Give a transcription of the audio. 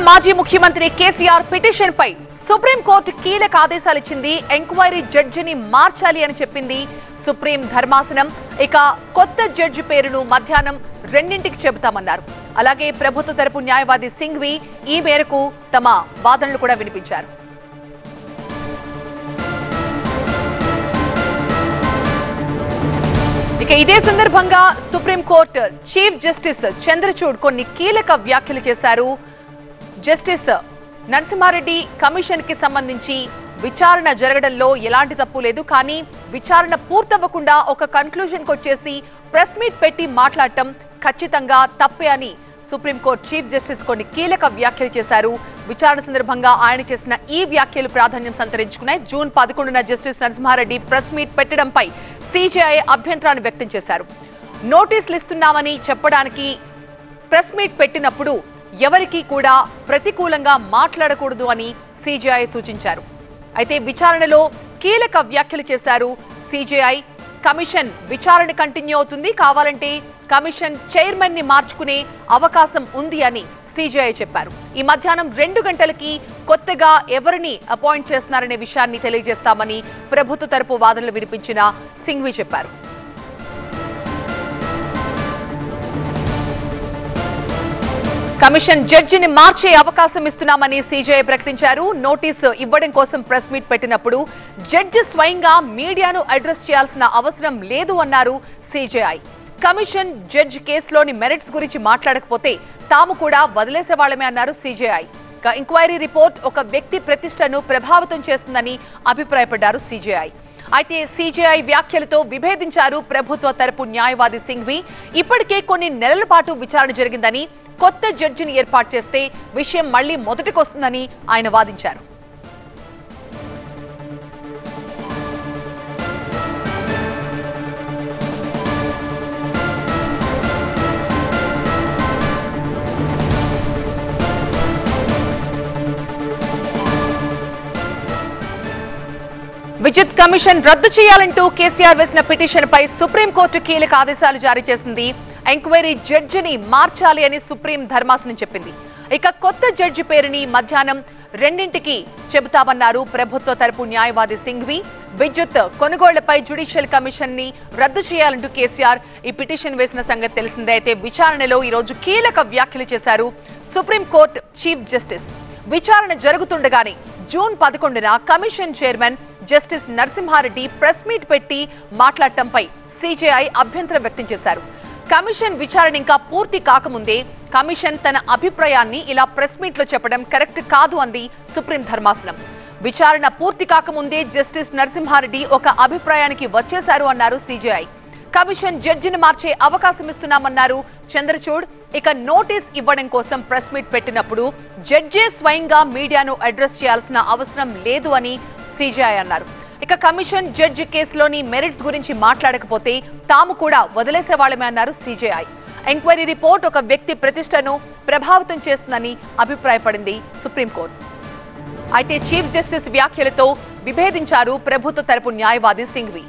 మాజీ ముఖ్యమంత్రి కేసీఆర్ పిటిషన్ పై సుప్రీంకోర్టు కీలక ఆదేశాలు ఇచ్చింది. ఎంక్వైరీ జడ్జిని మార్చాలి అని చెప్పింది సుప్రీం ధర్మాసనం. ఇక కొత్త జడ్జి పేరును మధ్యాహ్నం 2ంటికి చెబుతామన్నారు. అలాగే ప్రభుత్వ తరపు న్యాయవాది సింఘ్వి ఈ మేరకు తమ వాదనలు కూడా వినిపించారు. ఇక ఇదే సందర్భంగా సుప్రీంకోర్టు చీఫ్ జస్టిస్ చంద్రచూడ్ కొన్ని కీలక వ్యాఖ్యలు చేశారు. జస్టిస్ నరసింహారెడ్డి కమిషన్ కి సంబంధించి విచారణ జరగడంలో ఎలాంటి తప్పు లేదు, కానీ విచారణ పూర్తవ్వకుండా ఒక కన్క్లూజన్ కు వచ్చేసి ప్రెస్ మీట్ పెట్టి మాట్లాడటం ఖచ్చితంగా తప్పే అని సుప్రీంకోర్టు చీఫ్ జస్టిస్ కొన్ని కీలక వ్యాఖ్యలు చేశారు. విచారణ సందర్భంగా ఆయన చేసిన ఈ వ్యాఖ్యలు ప్రాధాన్యం సంతరించుకున్నాయి. జూన్ 11న జస్టిస్ నరసింహారెడ్డి ప్రెస్ మీట్ పెట్టడంపై సిజేఐ అభ్యంతరాన్ని వ్యక్తం చేశారు. నోటీసులు ఇస్తున్నామని చెప్పడానికి ప్రెస్ మీట్ పెట్టినప్పుడు ఎవరికి కూడా ప్రతికూలంగా మాట్లాడకూడదు అని సిజేఐ సూచించారు. అయితే విచారణలో కీలక వ్యాఖ్యలు చేశారు సిజేఐ. కమిషన్ విచారణ కంటిన్యూ అవుతుంది, కావాలంటే కమిషన్ చైర్మన్ ని మార్చుకునే అవకాశం ఉంది అని సిజేఐ చెప్పారు. ఈ మధ్యాహ్నం 2 గంటలకి కొత్తగా ఎవరిని అపాయింట్ చేస్తున్నారనే విషయాన్ని తెలియజేస్తామని ప్రభుత్వ తరపు వాదనలు వినిపించిన సింఘ్వి చెప్పారు. కమిషన్ జడ్జిని మార్చే అవకాశం ఇస్తున్నామని సిజేఐ ప్రకటించారు. నోటీసు ఇవ్వడం కోసం ప్రెస్ మీట్ పెట్టినప్పుడు జడ్జి స్వయంగా మీడియాను అడ్రస్ చేయాల్సిన అవసరం లేదు అన్నారు సిజేఐ. కమిషన్ జడ్జి కేసులోని మెరిట్స్ గురించి మాట్లాడకపోతే తాము కూడా వదిలేసేవాళ్లమే అన్నారు సిజేఐ. ఎంక్వైరీ రిపోర్ట్ ఒక వ్యక్తి ప్రతిష్టను ప్రభావితం చేస్తుందని అభిప్రాయపడ్డారు సిజేఐ. అయితే సిజేఐ వ్యాఖ్యలతో విభేదించారు ప్రభుత్వ తరపు న్యాయవాది సింఘ్వి. ఇప్పటికే కొన్ని నెలల పాటు విచారణ జరిగిందని, కొత్త జడ్జిని ఏర్పాటు చేస్తే విషయం మళ్లీ మొదటికొస్తుందని ఆయన వాదించారు. విద్యుత్ కమిషన్ రద్దు చేయాలంటూ కేసీఆర్ వేసిన పిటిషన్ పై సుప్రీంకోర్టు కీలక ఆదేశాలు జారీ చేసింది. ఎంక్వైరీ జడ్జిని మార్చాలి అని సుప్రీం ధర్మాసనం చెప్పింది. ఇక కొత్త జడ్జి పేరుని మధ్యాహ్నం 2ంటికి చెబుతామన్నారు ప్రభుత్వ తరపు న్యాయవాది సింఘ్వి. విద్యుత్ కొనుగోళ్లపై జ్యుడిషియల్ కమిషన్ ని రద్దు చేయాలంటూ కేసీఆర్ ఈ పిటిషన్ వేసిన సంగతి తెలిసిందే. అయితే విచారణలో ఈ రోజు కీలక వ్యాఖ్యలు చేశారు సుప్రీంకోర్టు చీఫ్ జస్టిస్. విచారణ జరుగుతుండగానే జూన్ 11న commission chairman justice Narasimha Reddy press meet పెట్టి మాట్లాడటంపై సిజేఐ అభ్యంతరం వ్యక్తం చేశారు. కమిషన్ విచారణ ఇంకా పూర్తి కాకముందే కమిషన్ తన అభిప్రాయాన్ని ఇలా ప్రెస్ మీట్ లో చెప్పడం కరెక్ట్ కాదు అంది సుప్రీం ధర్మాసనం. విచారణ పూర్తి కాకముందే జస్టిస్ నరసింహారెడ్డి ఒక అభిప్రాయానికి వచ్చేశారు అన్నారు సిజేఐ. కమిషన్ జడ్జిని మార్చే అవకాశం ఇస్తున్నామన్నారు చంద్రచూడ్. ఇక నోటీస్ ఇవ్వడం కోసం ప్రెస్ మీట్ పెట్టినప్పుడు జడ్జే స్వయంగా మీడియాను అడ్రస్ చేయాల్సిన అవసరం లేదు అని సిజేఐ అన్నారు. ఇక కమిషన్ జడ్జి కేసులోని మెరిట్స్ గురించి మాట్లాడకపోతే తాము కూడా వదిలేసేవాళ్లమే అన్నారు సిజేఐ. ఎంక్వైరీ రిపోర్ట్ ఒక వ్యక్తి ప్రతిష్టను ప్రభావితం చేస్తుందని అభిప్రాయపడింది సుప్రీంకోర్టు. అయితే చీఫ్ జస్టిస్ వ్యాఖ్యలతో విభేదించారు ప్రభుత్వ తరపు న్యాయవాది సింఘ్వి.